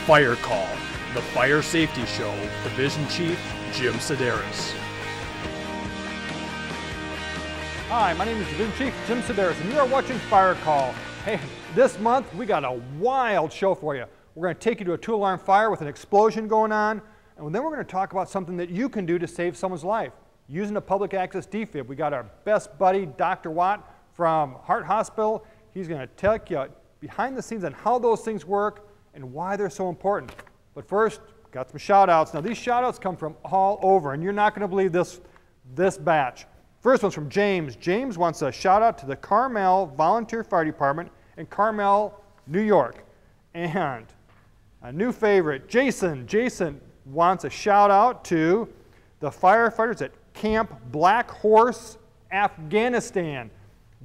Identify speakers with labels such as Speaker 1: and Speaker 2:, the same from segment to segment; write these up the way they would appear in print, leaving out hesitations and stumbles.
Speaker 1: Fire Call, the Fire Safety Show, Division Chief Jim Sedaris.
Speaker 2: Hi, my name is Division Chief Jim Sedaris, and you are watching Fire Call. Hey, this month we got a wild show for you. We're going to take you to a two-alarm fire with an explosion going on, and then we're going to talk about something that you can do to save someone's life. Using a public access defib, we got our best buddy, Dr. Watt from Heart Hospital. He's going to take you behind the scenes on how those things work and why they're so important. But first, got some shout-outs. Now, these shout-outs come from all over, and you're not going to believe this batch. First one's from James. James wants a shout-out to the Carmel Volunteer Fire Department in Carmel, New York. And a new favorite, Jason. Jason wants a shout-out to the firefighters at Camp Black Horse, Afghanistan.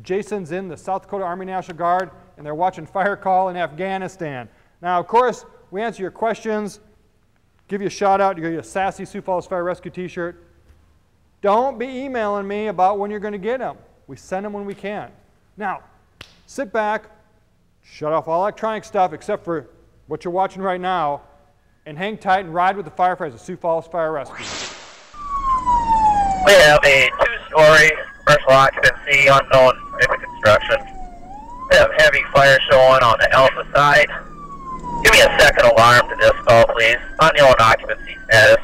Speaker 2: Jason's in the South Dakota Army National Guard, and they're watching Fire Call in Afghanistan. Now, of course, we answer your questions, give you a shout-out, you get a sassy Sioux Falls Fire Rescue t-shirt. Don't be emailing me about when you're going to get them. We send them when we can. Now, sit back, shut off all electronic stuff except for what you're watching right now, and hang tight and ride with the firefighters at Sioux Falls Fire Rescue.
Speaker 3: We have a two-story commercial occupancy, unknown type of construction. We have heavy fire showing on the alpha side. Give me a second alarm to this call, please. Unknown occupancy status.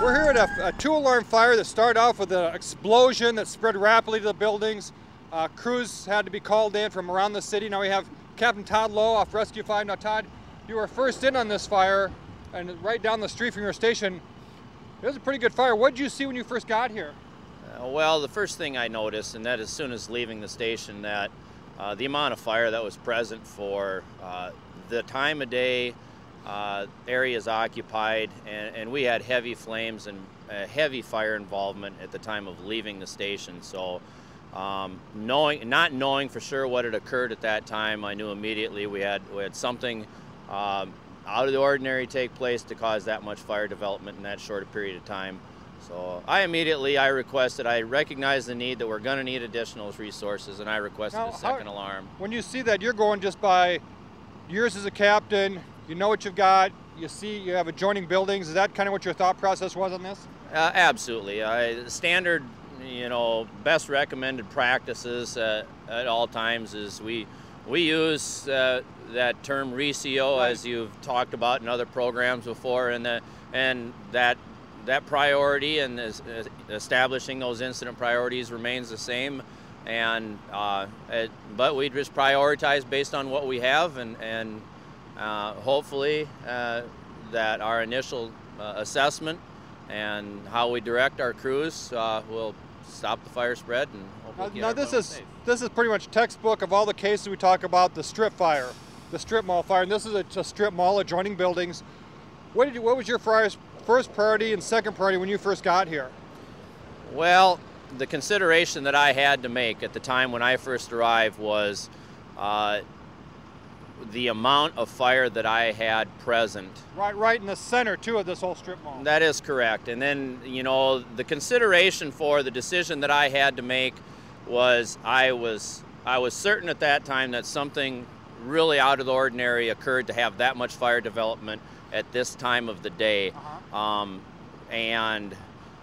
Speaker 2: We're here at a two-alarm fire that started off with an explosion that spread rapidly to the buildings. Crews had to be called in from around the city. Now we have Captain Todd Lowe off Rescue 5. Now Todd, you were first in on this fire, and right down the street from your station. It was a pretty good fire. What did you see when you first got here?
Speaker 4: Well, the first thing I noticed, and that as soon as leaving the station, that the amount of fire that was present for the time of day, areas occupied, and we had heavy flames and heavy fire involvement at the time of leaving the station. So not knowing for sure what had occurred at that time, I knew immediately we had something out of the ordinary take place to cause that much fire development in that short a period of time. So I recognized the need that we're going to need additional resources, and I requested a second alarm.
Speaker 2: When you see that, you're going just by years as a captain, you know what you've got, you see you have adjoining buildings. Is that kind of what your thought process was on this?
Speaker 4: Absolutely. Standard, best recommended practices at all times is we use that term RECIO, right, as you've talked about in other programs before, and that priority and establishing those incident priorities remains the same. And but we just prioritize based on what we have, and hopefully that our initial assessment and how we direct our crews will stop the fire spread. And hopefully
Speaker 2: now this is pretty much textbook of all the cases we talk about. The strip fire, the strip mall fire, and this is a strip mall adjoining buildings. What was your first priority and second priority when you first got here?
Speaker 4: Well, the consideration that I had to make at the time when I first arrived was the amount of fire that I had present.
Speaker 2: Right in the center, too, of this whole strip mall.
Speaker 4: That is correct. And then, the consideration for the decision that I had to make was I was certain at that time that something really out of the ordinary occurred to have that much fire development at this time of the day. And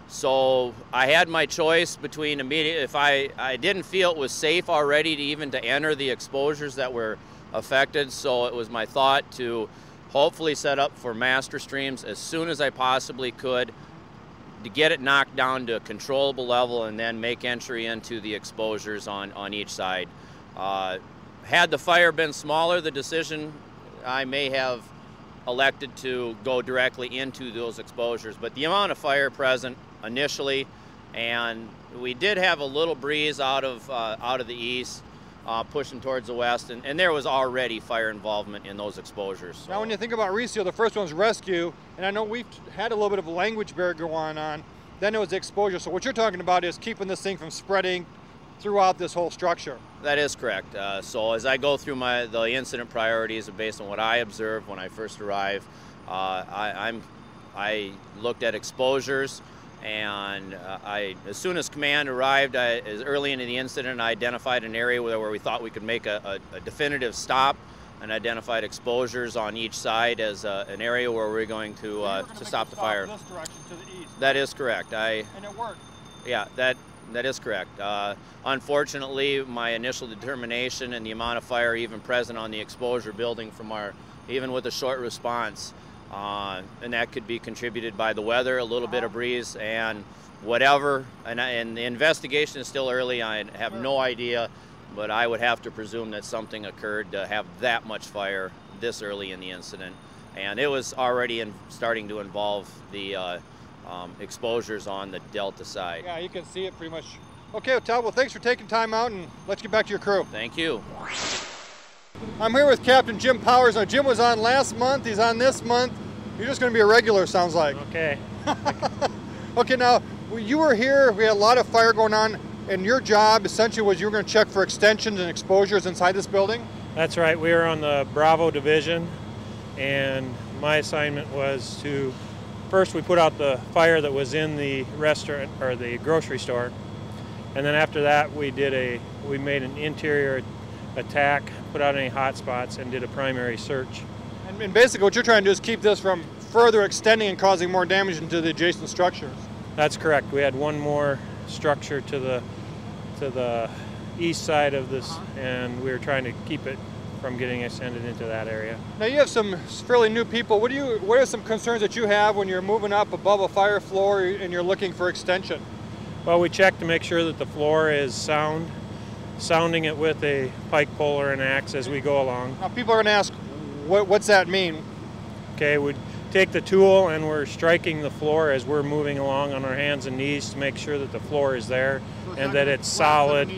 Speaker 4: so I had my choice between if I didn't feel it was safe already to enter the exposures that were affected, so it was my thought to hopefully set up for master streams as soon as I possibly could to get it knocked down to a controllable level and then make entry into the exposures on each side. Had the fire been smaller, the decision I may have elected to go directly into those exposures, but the amount of fire present initially, and we did have a little breeze out of the east, pushing towards the west, and there was already fire involvement in those exposures. So.
Speaker 2: Now when you think about RECIO, the first one's rescue, and I know we've had a little bit of a language barrier going on, then it was the exposure. So what you're talking about is keeping this thing from spreading throughout this whole structure.
Speaker 4: That is correct. So as I go through the incident priorities based on what I observed when I first arrived, I looked at exposures, and as soon as command arrived, as early into the incident, I identified an area where we thought we could make a definitive stop and identified exposures on each side as an area where we're going to stop the fire.
Speaker 2: This direction to the east.
Speaker 4: That is correct.
Speaker 2: And it worked.
Speaker 4: Yeah, that is correct. Unfortunately, my initial determination and the amount of fire even present on the exposure building from even with a short response, and that could be contributed by the weather, a little bit of breeze, and whatever. And the investigation is still early. I have no idea, but I would have to presume that something occurred to have that much fire this early in the incident. And it was already starting to involve the exposures on the delta side.
Speaker 2: Yeah, you can see it pretty much. Okay, well, Todd, well, thanks for taking time out, and let's get back to your crew.
Speaker 4: Thank you.
Speaker 2: I'm here with Captain Jim Powers. Now, Jim was on last month. He's on this month. You're just going to be a regular, sounds like.
Speaker 5: Okay.
Speaker 2: Okay, now, you were here. We had a lot of fire going on, and your job essentially was you were going to check for extensions and exposures inside this building?
Speaker 5: That's right. We were on the Bravo division, and my assignment was to first we put out the fire that was in the restaurant or the grocery store, and then after that we made an interior attack, put out any hot spots, and did a primary search.
Speaker 2: And basically what you're trying to do is keep this from further extending and causing more damage into the adjacent structures.
Speaker 5: That's correct. We had one more structure to the east side of this, and we were trying to keep it from getting extended into that area.
Speaker 2: Now you have some fairly new people. What are some concerns that you have when you're moving up above a fire floor and you're looking for extension?
Speaker 5: Well, we check to make sure that the floor is sounding it with a pike pole or an axe as we go along.
Speaker 2: Now people are going to ask, what's that mean?
Speaker 5: Okay, we take the tool and we're striking the floor as we're moving along on our hands and knees to make sure that the floor is there and that it's solid.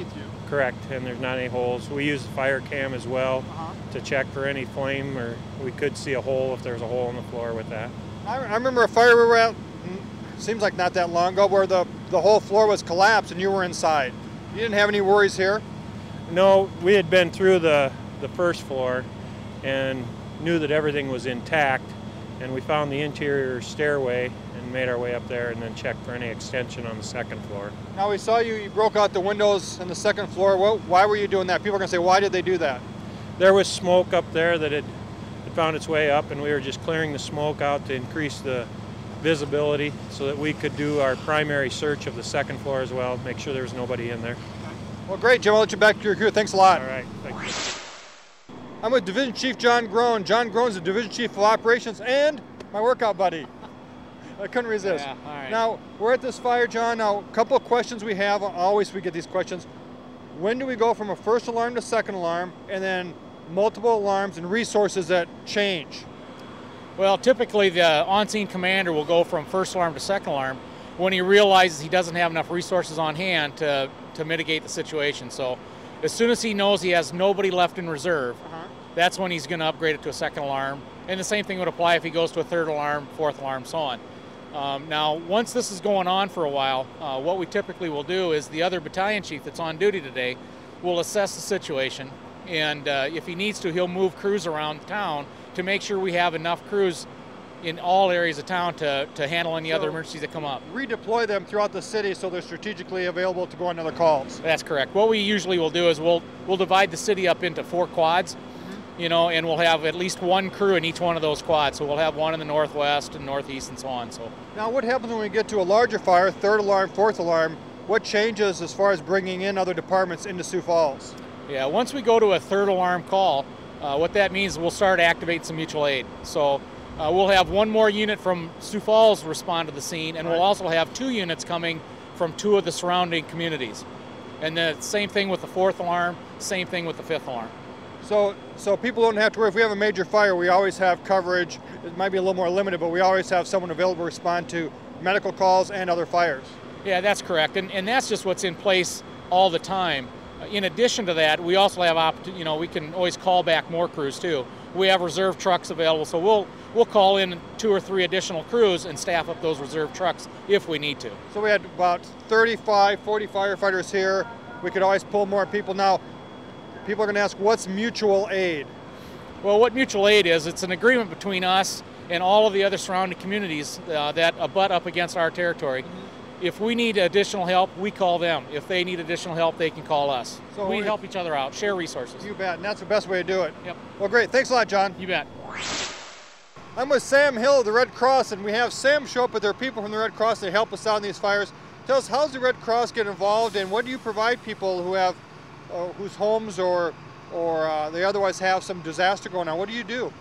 Speaker 5: Correct, and there's not any holes. We use the fire cam as well to check for any flame, or we could see a hole if there's a hole in the floor with that.
Speaker 2: I remember a fire we were at, seems like not that long ago, where the whole floor was collapsed and you were inside. You didn't have any worries here?
Speaker 5: No, we had been through the first floor and knew that everything was intact, and we found the interior stairway and made our way up there and then checked for any extension on the second floor.
Speaker 2: Now we saw you broke out the windows on the second floor. Why were you doing that? People are going to say, why did they do that?
Speaker 5: There was smoke up there that had found its way up, and we were just clearing the smoke out to increase the visibility so that we could do our primary search of the second floor as well, make sure there was nobody in there.
Speaker 2: Well, great, Jim. I'll let you back to your crew. Thanks a lot.
Speaker 5: All right, thank you.
Speaker 2: I'm with Division Chief John Groen. John Groen is the Division Chief of Operations and my workout buddy. I couldn't resist.
Speaker 6: Yeah, all right.
Speaker 2: Now, we're at this fire, John. Now, a couple of questions we have. Always we get these questions. When do we go from a first alarm to second alarm, and then multiple alarms and resources that change?
Speaker 6: Well, typically the on-scene commander will go from first alarm to second alarm when he realizes he doesn't have enough resources on hand to mitigate the situation. So as soon as he knows he has nobody left in reserve, that's when he's going to upgrade it to a second alarm. And the same thing would apply if he goes to a third alarm, fourth alarm, so on. Now, once this is going on for a while, what we typically will do is the other battalion chief that's on duty today will assess the situation, and if he needs to, he'll move crews around town to make sure we have enough crews in all areas of town to handle any other emergencies that come up.
Speaker 2: Redeploy them throughout the city so they're strategically available to go on other calls.
Speaker 6: That's correct. What we usually will do is we'll divide the city up into 4 quads, you know, and we'll have at least one crew in each one of those quads. So we'll have one in the northwest and northeast and so on. So
Speaker 2: now, what happens when we get to a larger fire, third alarm, fourth alarm? What changes as far as bringing in other departments into Sioux Falls?
Speaker 6: Yeah, once we go to a third alarm call, what that means is we'll start activating some mutual aid. So we'll have one more unit from Sioux Falls respond to the scene, and we'll also have 2 units coming from 2 of the surrounding communities. And the same thing with the fourth alarm, same thing with the fifth alarm.
Speaker 2: So people don't have to worry. If we have a major fire, we always have coverage. It might be a little more limited, but we always have someone available to respond to medical calls and other fires.
Speaker 6: Yeah, that's correct, and that's just what's in place all the time. In addition to that, we also have, we can always call back more crews too. We have reserve trucks available, so we'll call in 2 or 3 additional crews and staff up those reserve trucks if we need to.
Speaker 2: So we had about 35, 40 firefighters here. We could always pull more people. Now, people are going to ask, what's mutual aid?
Speaker 6: Well, what mutual aid is, it's an agreement between us and all of the other surrounding communities that abut up against our territory. if we need additional help, we call them. If they need additional help, they can call us.
Speaker 2: So
Speaker 6: we help each other out, share resources.
Speaker 2: You bet, and that's the best way to do it.
Speaker 6: Yep.
Speaker 2: Well, great. Thanks a lot, John.
Speaker 6: You bet.
Speaker 2: I'm with Sam Hill of the Red Cross, and we have Sam show up with their people from the Red Cross. They help us out in these fires. Tell us, how's the Red Cross get involved, and what do you provide people who have, whose homes or they otherwise have some disaster going on? What do you do?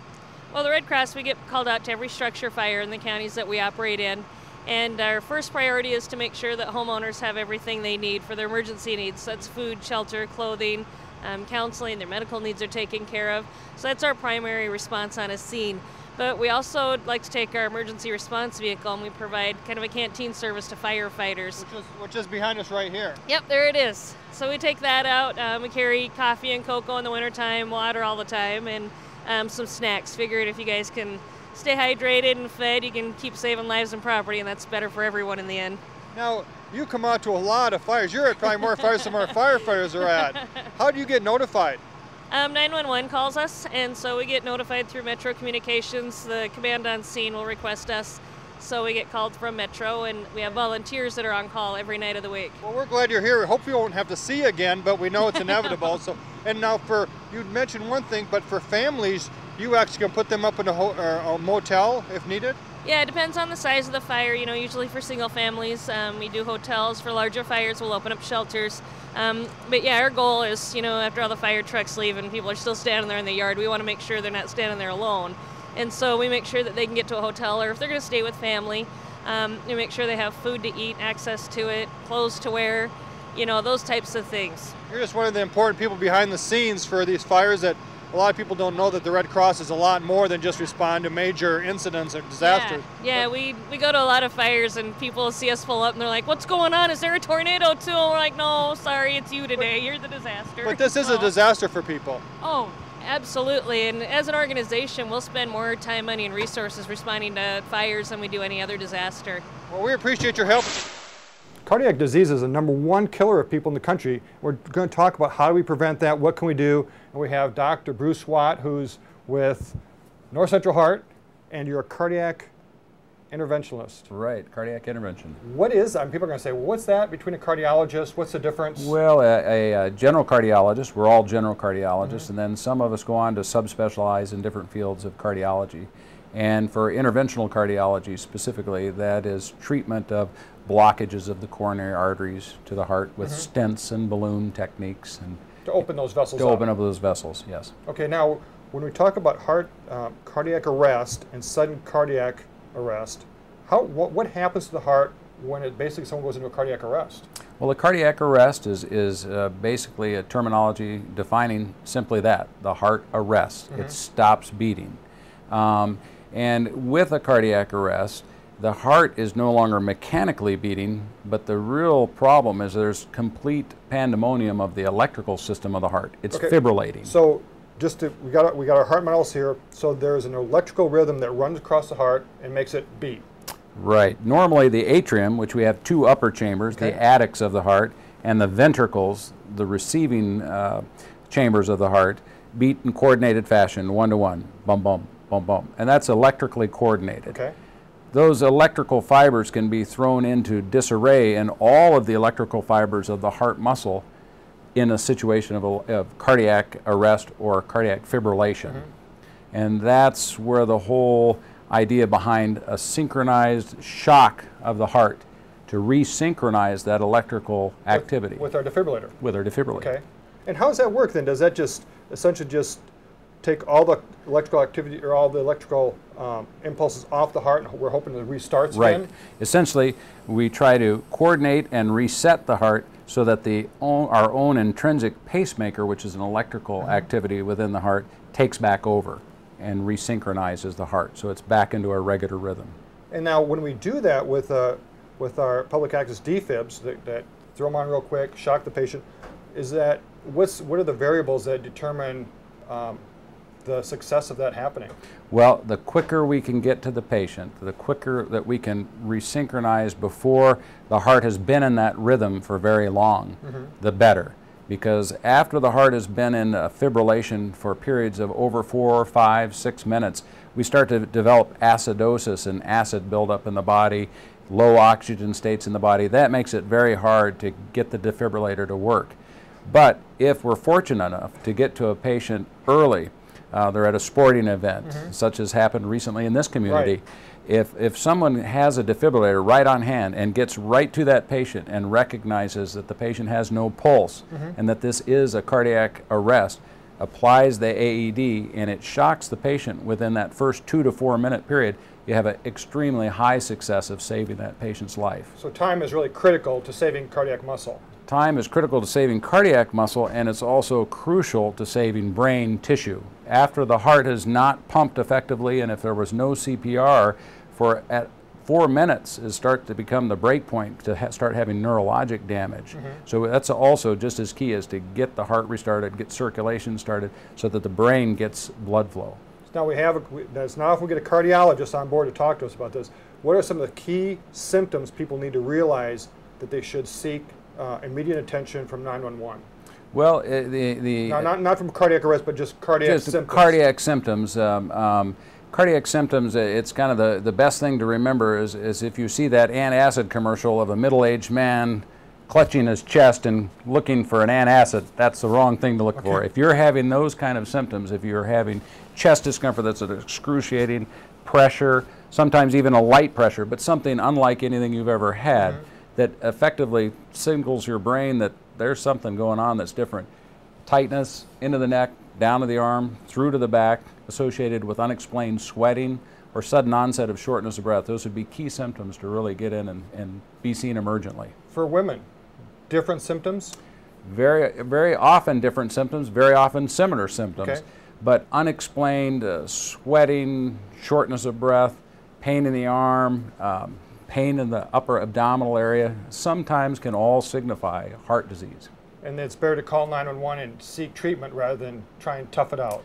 Speaker 7: Well, the Red Cross, we get called out to every structure fire in the counties that we operate in. And our first priority is to make sure that homeowners have everything they need for their emergency needs. That's food, shelter, clothing, counseling, their medical needs are taken care of. So that's our primary response on a scene. But we also like to take our emergency response vehicle and we provide kind of a canteen service to firefighters.
Speaker 2: Which is behind us right here.
Speaker 7: Yep, there it is. So we take that out. We carry coffee and cocoa in the wintertime, water all the time, and some snacks. Figured if you guys can stay hydrated and fed, you can keep saving lives and property, and that's better for everyone in the end.
Speaker 2: Now, you come out to a lot of fires. You're at probably more fires than our firefighters are at. How do you get notified?
Speaker 7: 911 calls us, and so we get notified through Metro Communications. The command on scene will request us, so we get called from Metro, and we have volunteers that are on call every night of the week.
Speaker 2: Well, we're glad you're here. Hope we won't have to see you again, but we know it's inevitable. So, and now you mentioned one thing, but for families, you actually can put them up in a motel if needed?
Speaker 7: Yeah, it depends on the size of the fire. You know, usually for single families, we do hotels. For larger fires, we'll open up shelters. But yeah, our goal is, you know, after all the fire trucks leave and people are still standing there in the yard, we want to make sure they're not standing there alone. And so we make sure that they can get to a hotel, or if they're going to stay with family, we make sure they have food to eat, access to it, clothes to wear, you know, those types of things.
Speaker 2: You're just one of the important people behind the scenes for these fires that a lot of people don't know, that the Red Cross is a lot more than just respond to major incidents or disasters.
Speaker 7: Yeah, we go to a lot of fires and people see us pull up and they're like, what's going on? Is there a tornado too? And we're like, no, sorry, it's you today. You're the disaster.
Speaker 2: But this is a disaster for people.
Speaker 7: Oh, absolutely. And as an organization, we'll spend more time, money, and resources responding to fires than we do any other disaster.
Speaker 2: Well, we appreciate your help. Cardiac disease is the #1 killer of people in the country. We're going to talk about how do we prevent that, what can we do, and we have Dr. Bruce Watt, who's with North Central Heart, and you're a cardiac interventionist.
Speaker 8: Right, cardiac intervention.
Speaker 2: What is that? People are going to say, well, what's that between a cardiologist? What's the difference?
Speaker 8: Well, a general cardiologist, we're all general cardiologists, and then some of us go on to subspecialize in different fields of cardiology. And for interventional cardiology specifically, that is treatment of blockages of the coronary arteries to the heart with stents and balloon techniques. And
Speaker 2: to open those vessels
Speaker 8: up. To open up those vessels, yes.
Speaker 2: Okay, now when we talk about cardiac arrest and sudden cardiac arrest, what happens to the heart when basically someone goes into a cardiac arrest?
Speaker 8: Well, a cardiac arrest is basically a terminology defining simply that, the heart arrests. It stops beating. And with a cardiac arrest, the heart is no longer mechanically beating, but the real problem is there's complete pandemonium of the electrical system of the heart. It's fibrillating.
Speaker 2: So we got our heart models here. So there's an electrical rhythm that runs across the heart and makes it beat.
Speaker 8: Right. Normally the atrium, which we have two upper chambers, the attics of the heart, and the ventricles, the receiving chambers of the heart, beat in coordinated fashion, 1-to-1, bum, bum, bum, bum. And that's electrically coordinated.
Speaker 2: Okay.
Speaker 8: Those electrical fibers can be thrown into disarray, and all of the electrical fibers of the heart muscle in a situation of cardiac arrest or cardiac fibrillation. And that's where the whole idea behind a synchronized shock of the heart to resynchronize that electrical activity.
Speaker 2: With our defibrillator?
Speaker 8: With our defibrillator.
Speaker 2: Okay. And how does that work then? Does that just essentially just take all the electrical activity or all the electrical impulses off the heart, and we're hoping to restart again?
Speaker 8: Right. Essentially, we try to coordinate and reset the heart so that our own intrinsic pacemaker, which is an electrical activity within the heart, takes back over and resynchronizes the heart, so it's back into a regular rhythm.
Speaker 2: And now, when we do that with our public access defibs, that throw them on real quick, shock the patient, what are the variables that determine the success of that happening?
Speaker 8: Well, the quicker we can get to the patient, the quicker that we can resynchronize before the heart has been in that rhythm for very long, the better. Because after the heart has been in fibrillation for periods of over 4, 5, 6 minutes, we start to develop acidosis and acid buildup in the body low oxygen states in the body. That makes it very hard to get the defibrillator to work. But if we're fortunate enough to get to a patient early, they're at a sporting event, such as happened recently in this community.
Speaker 2: Right.
Speaker 8: If someone has a defibrillator right on hand and gets right to that patient and recognizes that the patient has no pulse and that this is a cardiac arrest, applies the AED, and it shocks the patient within that first 2 to 4 minute period, you have an extremely high success of saving that patient's life.
Speaker 2: So time is really critical to saving cardiac muscle.
Speaker 8: Time is critical to saving cardiac muscle, and it's also crucial to saving brain tissue. After the heart has not pumped effectively, and if there was no CPR, at 4 minutes it starts to become the break point to start having neurologic damage. So that's also just as key as to get the heart restarted, get circulation started, so that the brain gets blood flow.
Speaker 2: Now that's now if we get a cardiologist on board to talk to us about this, what are some of the key symptoms people need to realize that they should seek immediate attention from 911?
Speaker 8: Well,
Speaker 2: not from cardiac arrest, but just cardiac symptoms.
Speaker 8: Cardiac symptoms. Cardiac symptoms, it's kind of the best thing to remember is if you see that antacid commercial of a middle-aged man clutching his chest and looking for an antacid, that's the wrong thing to look for. If you're having those kind of symptoms, if you're having chest discomfort that's an excruciating pressure, sometimes even a light pressure, but something unlike anything you've ever had, that effectively signals your brain that there's something going on that's different. Tightness into the neck, down to the arm, through to the back, associated with unexplained sweating or sudden onset of shortness of breath. Those would be key symptoms to really get in and be seen emergently.
Speaker 2: For women, different symptoms?
Speaker 8: Very, very often different symptoms, very often similar symptoms.
Speaker 2: Okay.
Speaker 8: But unexplained sweating, shortness of breath, pain in the arm, pain in the upper abdominal area, sometimes can all signify heart disease.
Speaker 2: And it's better to call 911 and seek treatment rather than try and tough it out.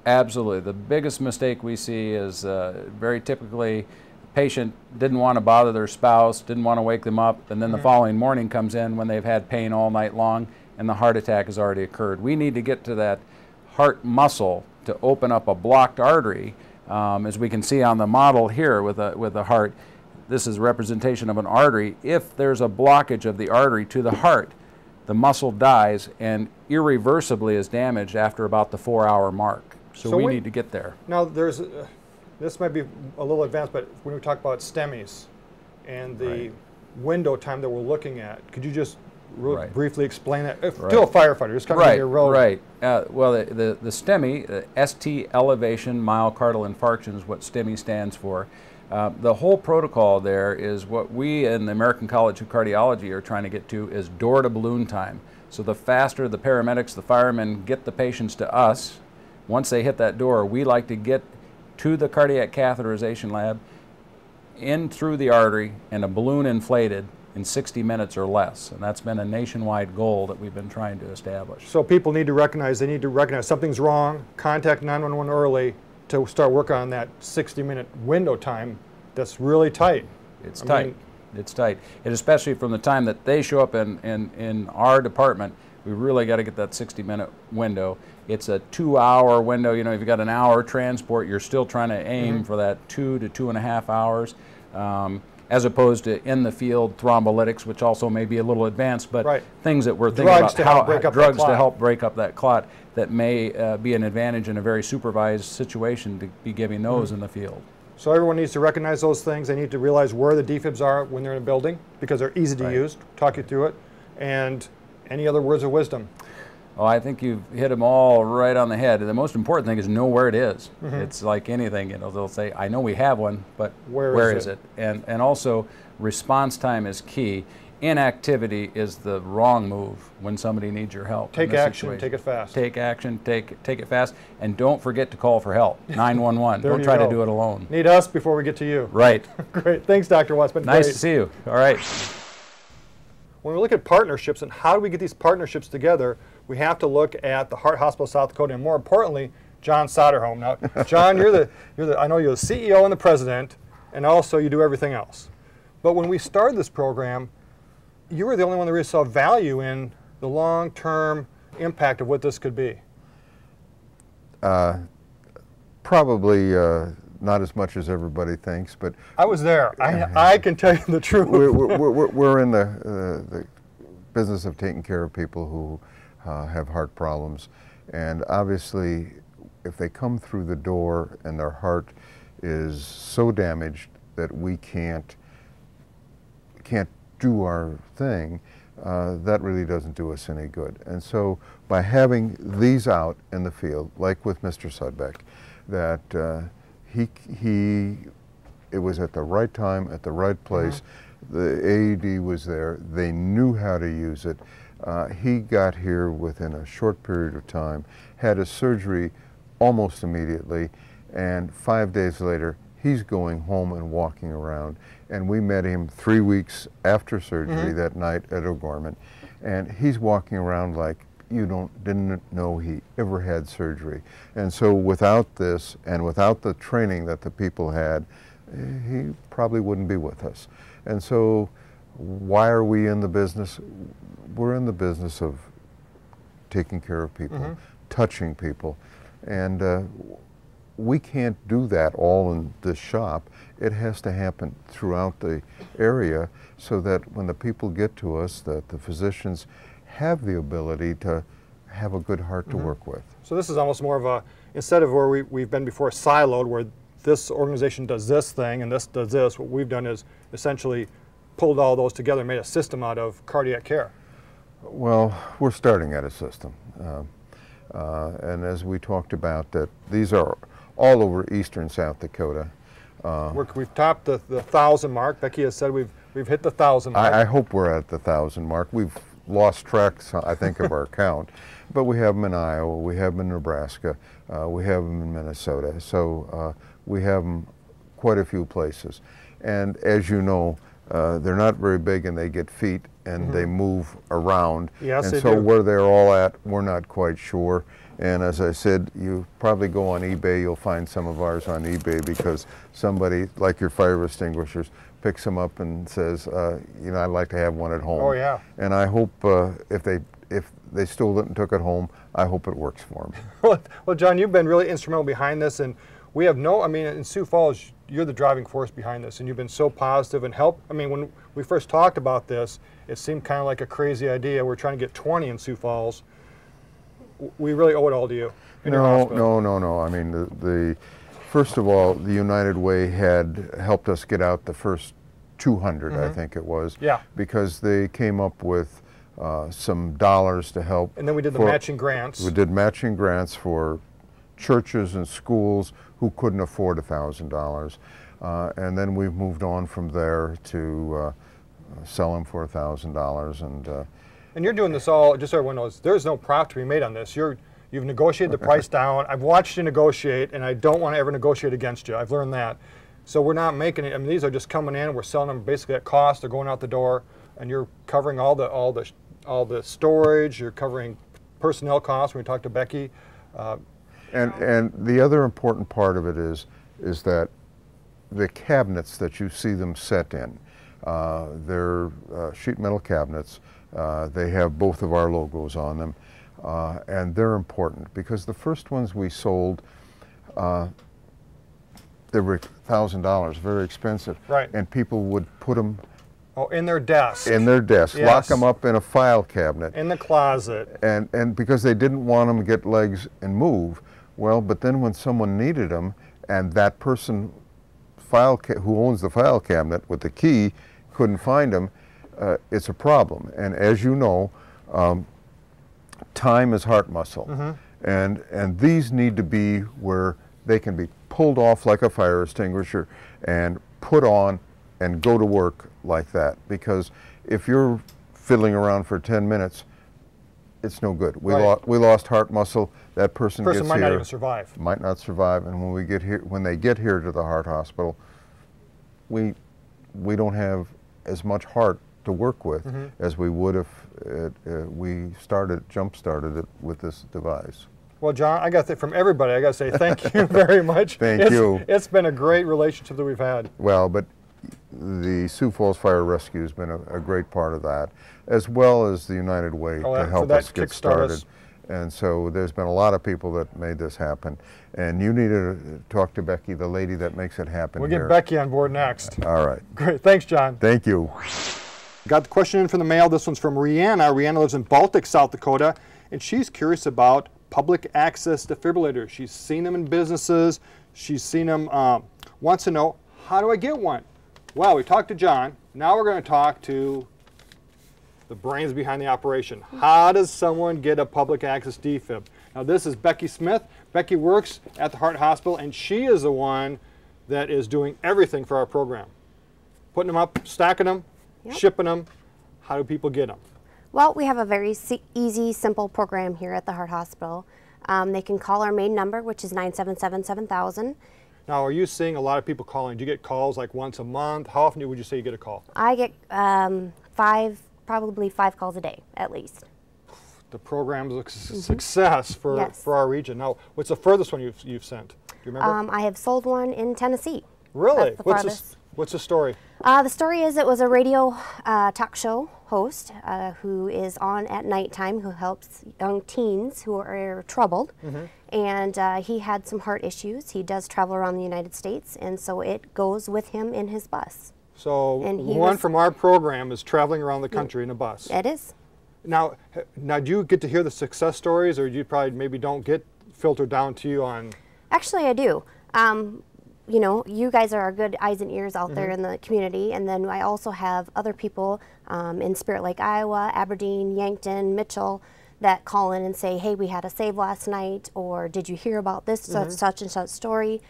Speaker 8: Absolutely. The biggest mistake we see is very typically the patient didn't want to bother their spouse, didn't want to wake them up, and then the following morning comes in when they've had pain all night long and the heart attack has already occurred. We need to get to that heart muscle to open up a blocked artery, as we can see on the model here with the heart. This is a representation of an artery. If there's a blockage of the artery to the heart, the muscle dies and irreversibly is damaged after about the 4-hour mark. So we need to get there.
Speaker 2: Now there's, this might be a little advanced, but when we talk about STEMIs and the window time that we're looking at, could you just briefly explain that? To a firefighter, just kind of your role.
Speaker 8: Well, the STEMI, ST elevation myocardial infarction is what STEMI stands for. The whole protocol there is what we in the American College of Cardiology are trying to get to is door to balloon time. So the faster the paramedics, the firemen get the patients to us, once they hit that door, we like to get to the cardiac catheterization lab, in through the artery, and a balloon inflated in 60 minutes or less. And that's been a nationwide goal that we've been trying to establish.
Speaker 2: So people need to recognize, something's wrong, contact 911 early to start working on that 60-minute window time that's really tight.
Speaker 8: It's tight. It's tight. And especially from the time that they show up in our department, we really got to get that 60-minute window. It's a 2-hour window. You know, if you've got an hour transport, you're still trying to aim for that 2 to 2.5 hours, as opposed to in the field thrombolytics, which also may be a little advanced, but things that we're thinking about, drugs to help break up that clot that may be an advantage in a very supervised situation to be giving those in the field.
Speaker 2: So everyone needs to recognize those things. They need to realize where the defibs are when they're in a building because they're easy to use. Talk you through it. And any other words of wisdom?
Speaker 8: Oh, I think you've hit them all right on the head. And the most important thing is know where it is. It's like anything, you know, they'll say, I know we have one, but where is it? And also, response time is key. Inactivity is the wrong move when somebody needs your help.
Speaker 2: Take action, take it fast.
Speaker 8: Take action, take it fast, and don't forget to call for help, 911. Don't try to do it alone.
Speaker 2: Need us before we get to you.
Speaker 8: Right.
Speaker 2: Great. Thanks, Dr. Watts.
Speaker 8: Nice to see you. All right.
Speaker 2: When we look at partnerships and how do we get these partnerships together, we have to look at the Heart Hospital of South Dakota and more importantly, John Soderholm. Now, John, I know you're the CEO and the president, and also you do everything else. But when we started this program, you were the only one that really saw value in the long-term impact of what this could be.
Speaker 9: Probably not as much as everybody thinks, but
Speaker 2: I was there. I can tell you the truth.
Speaker 9: we're in the business of taking care of people who have heart problems, and obviously if they come through the door and their heart is so damaged that we can't do our thing, that really doesn't do us any good. And so by having these out in the field, like with Mr. Sudbeck, that it was at the right time, at the right place. The AED was there. They knew how to use it. He got here within a short period of time, had his surgery almost immediately, and 5 days later, he's going home and walking around. And we met him 3 weeks after surgery that night at O'Gorman, and he's walking around like you didn't know he ever had surgery. And so without this and without the training that the people had, he probably wouldn't be with us. And so why are we in the business? We're in the business of taking care of people, touching people, and we can't do that all in this shop. It has to happen throughout the area so that when the people get to us, that the physicians have the ability to have a good heart to work with.
Speaker 2: So this is almost more of a, instead of where we've been before siloed, where this organization does this thing and this does this, what we've done is essentially pulled all those together and made a system out of cardiac care.
Speaker 9: Well, we're starting at a system. And as we talked about, that these are all over eastern South Dakota.
Speaker 2: We've topped the 1,000 mark. Becky has said we've hit the 1,000 mark.
Speaker 9: I hope we're at the 1,000 mark. We've lost track, I think, of our count, but we have them in Iowa, we have them in Nebraska, we have them in Minnesota. So we have them quite a few places. And as you know, they're not very big, and they get feet, and they move around.
Speaker 2: Yes,
Speaker 9: and
Speaker 2: they
Speaker 9: so
Speaker 2: do.
Speaker 9: where they're all at, we're not quite sure. And as I said, you probably go on eBay, you'll find some of ours on eBay, because somebody, like your fire extinguishers, picks them up and says, you know, I'd like to have one at home.
Speaker 2: Oh, yeah.
Speaker 9: And I hope if they stole it and took it home, I hope it works for them.
Speaker 2: Well, John, you've been really instrumental behind this, and we have I mean, in Sioux Falls, you're the driving force behind this, and you've been so positive and I mean, when we first talked about this, it seemed kind of like a crazy idea. We're trying to get 20 in Sioux Falls. We really owe it all to you.
Speaker 9: No. I mean, first of all, the United Way had helped us get out the first 200, I think it was.
Speaker 2: Yeah.
Speaker 9: Because they came up with some dollars to help.
Speaker 2: And then we did the matching grants.
Speaker 9: We did matching grants for churches and schools who couldn't afford $1,000. And then we've moved on from there to sell them for $1,000.
Speaker 2: And you're doing this all, just so everyone knows, there's no profit to be made on this. You've negotiated the price down. I've watched you negotiate, and I don't want to ever negotiate against you. I've learned that. So we're not making it. I mean, these are just coming in. We're selling them basically at cost. They're going out the door, and you're covering all the storage. You're covering personnel costs. When we talked to Becky.
Speaker 9: And the other important part of it is that the cabinets that you see them set in, they're sheet metal cabinets. They have both of our logos on them, and they're important because the first ones we sold, they were $1,000, very expensive.
Speaker 2: Right.
Speaker 9: And people would put them
Speaker 2: in their desk.
Speaker 9: In their desk,
Speaker 2: yes.
Speaker 9: Lock them up in a file cabinet.
Speaker 2: In the closet.
Speaker 9: And because they didn't want them to get legs and move. Well, but then when someone needed them, and that person who owns the file cabinet with the key couldn't find them, it's a problem. And as you know, time is heart muscle. And these need to be where they can be pulled off like a fire extinguisher and put on and go to work like that. Because if you're fiddling around for 10 minutes, it's no good. We lost heart muscle. That person gets here.
Speaker 2: Might not even survive.
Speaker 9: Might not survive. And when they get here to the heart hospital, we don't as much heart to work with as we would if we jump-started it with this device.
Speaker 2: Well, John, I got to from everybody, I got to say thank you very much.
Speaker 9: Thank you.
Speaker 2: It's been a great relationship that we've had.
Speaker 9: Well, but the Sioux Falls Fire Rescue has been a great part of that, as well as the United Way to help us get started. And so there's been a lot of people that made this happen. And you need to talk to Becky, the lady that makes it happen
Speaker 2: We'll
Speaker 9: here.
Speaker 2: get Becky on board next.
Speaker 9: All right.
Speaker 2: Great. Thanks, John.
Speaker 9: Thank you.
Speaker 2: Got the question in from the mail. This one's from Rihanna. Rihanna lives in Baltic, South Dakota, and she's curious about public access defibrillators. She's seen them in businesses. She's seen them, wants to know, how do I get one? Well, we talked to John. Now we're going to talk to the brains behind the operation. How does someone get a public access defib? Now this is Becky Smith. Becky works at the Heart Hospital, and she is the one that is doing everything for our program. Putting them up, stacking them, shipping them. How do people get them?
Speaker 10: Well, we have a very easy, simple program here at the Heart Hospital. They can call our main number, which is 977-7000.
Speaker 2: Now, are you seeing a lot of people calling? Do you get calls like once a month? How often would you say you get a call?
Speaker 10: I get probably five calls a day, at least.
Speaker 2: The program's a success for our region. Now, what's the furthest one you've sent? Do you remember?
Speaker 10: I have sold one in Tennessee.
Speaker 2: Really?
Speaker 10: What's
Speaker 2: the story?
Speaker 10: The story is it was a radio talk show host who is on at nighttime, who helps young teens who are troubled. And he had some heart issues. He does travel around the United States, and so it goes with him in his bus.
Speaker 2: So one from our program is traveling around the country in a bus.
Speaker 10: It is.
Speaker 2: Now, do you get to hear the success stories, or you probably maybe don't get filtered down to you on?
Speaker 10: Actually, I do. You know, you guys are our good eyes and ears out there in the community, and then I also have other people in Spirit Lake, Iowa, Aberdeen, Yankton, Mitchell, that call in and say, hey, we had a save last night, or did you hear about this such and such story?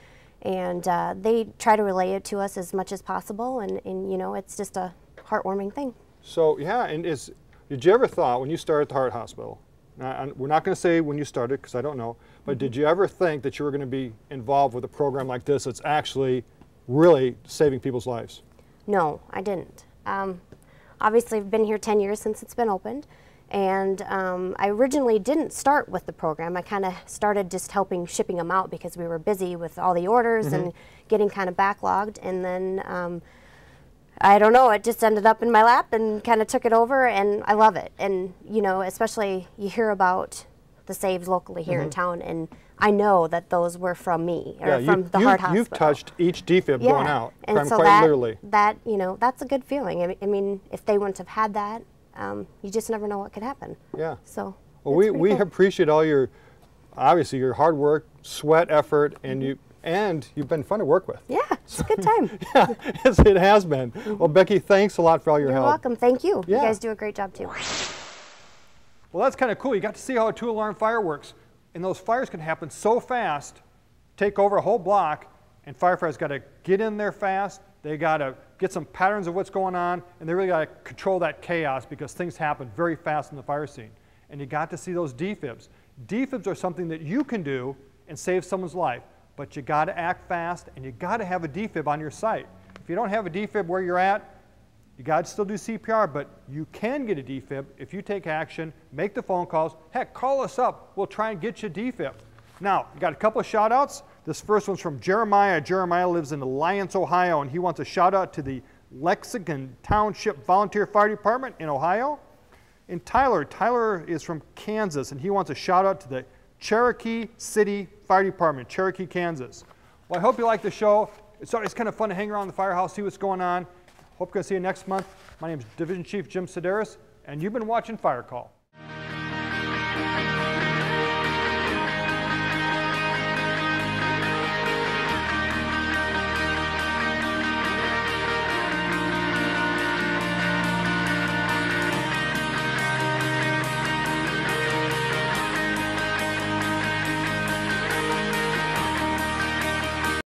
Speaker 10: And they try to relay it to us as much as possible, and you know, it's just a heartwarming thing.
Speaker 2: So yeah, and did you ever thought when you started at the Heart Hospital, we're not going to say when you started because I don't know, but did you ever think that you were going to be involved with a program like this that's actually really saving people's lives?
Speaker 10: No, I didn't. Obviously, I've been here 10 years since it's been opened. And I originally didn't start with the program. I kind of started just helping shipping them out because we were busy with all the orders and getting kind of backlogged. And then, I don't know, it just ended up in my lap and kind of took it over, and I love it. And, you know, especially you hear about the saves locally here in town, and I know that those were from me, or from the Heart Hospital.
Speaker 2: You've touched each defib going out,
Speaker 10: and so
Speaker 2: quite literally.
Speaker 10: That, you know, that's a good feeling. I mean, if they wouldn't have had that, you just never know what could happen.
Speaker 2: Yeah.
Speaker 10: So.
Speaker 2: Well, we cool. Appreciate all your, obviously your hard work, sweat, effort, and you've been fun to work with.
Speaker 10: Yeah, it's a good time.
Speaker 2: Yeah, it has been. Well, Becky, thanks a lot for all your help.
Speaker 10: You're welcome. Thank you.
Speaker 2: Yeah.
Speaker 10: You guys do a great job too.
Speaker 2: Well, that's kind of cool. You got to see how a two-alarm fire works, and those fires can happen so fast, take over a whole block, and firefighters got to get in there fast. They got to get some patterns of what's going on, and they really got to control that chaos because things happen very fast in the fire scene. And you got to see those defibs. Defibs are something that you can do and save someone's life, but you got to act fast, and you got to have a defib on your site. If you don't have a defib where you're at, you got to still do CPR, but you can get a defib if you take action, make the phone calls. Heck, call us up. We'll try and get you a defib. Now, we got a couple of shout outs. This first one's from Jeremiah. Jeremiah lives in Alliance, Ohio, and he wants a shout out to the Lexington Township Volunteer Fire Department in Ohio. And Tyler is from Kansas, and he wants a shout out to the Cherokee City Fire Department, Cherokee, Kansas. Well, I hope you like the show. It's always kind of fun to hang around the firehouse, see what's going on. Hope we're going to see you next month. My name is Division Chief Jim Sedaris, and you've been watching Fire Call.